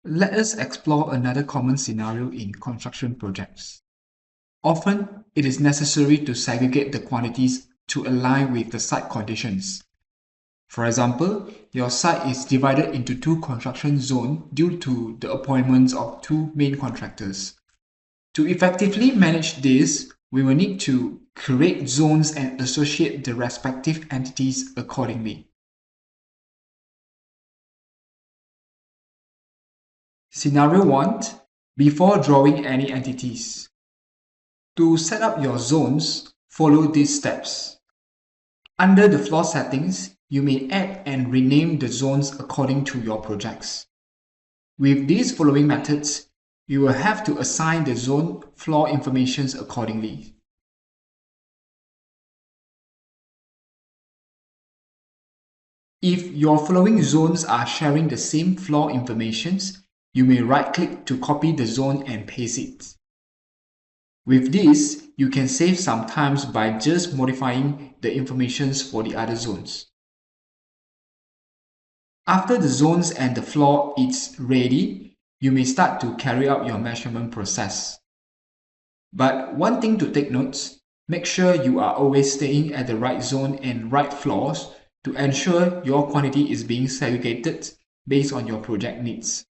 Let us explore another common scenario in construction projects. Often, it is necessary to segregate the quantities to align with the site conditions. For example, your site is divided into two construction zones due to the appointments of two main contractors. To effectively manage this, we will need to create zones and associate the respective entities accordingly. Scenario 1. Before drawing any entities. To set up your zones, follow these steps. Under the floor settings, you may add and rename the zones according to your projects. With these following methods, you will have to assign the zone floor informations accordingly. If your following zones are sharing the same floor informations, you may right-click to copy the zone and paste it. With this, you can save some time by just modifying the informations for the other zones. After the zones and the floor is ready, you may start to carry out your measurement process. But one thing to take note, make sure you are always staying at the right zone and right floors to ensure your quantity is being segregated based on your project needs.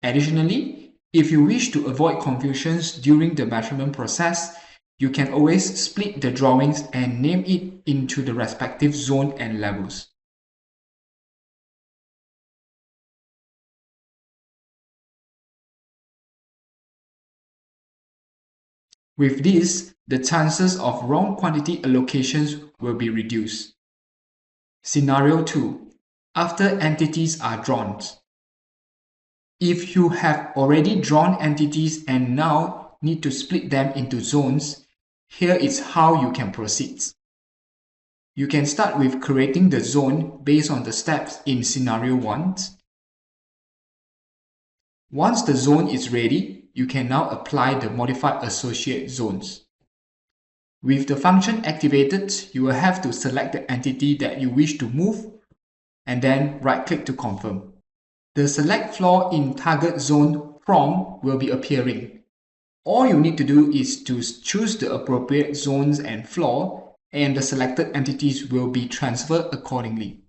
Additionally, if you wish to avoid confusions during the measurement process, you can always split the drawings and name it into the respective zone and levels. With this, the chances of wrong quantity allocations will be reduced. Scenario 2. After entities are drawn. If you have already drawn entities and now need to split them into zones, here is how you can proceed. You can start with creating the zone based on the steps in Scenario 1. Once the zone is ready, you can now apply the modified associate zones. With the function activated, you will have to select the entity that you wish to move and then right-click to confirm. The Select Floor in Target Zone prompt will be appearing. All you need to do is to choose the appropriate zones and floor, and the selected entities will be transferred accordingly.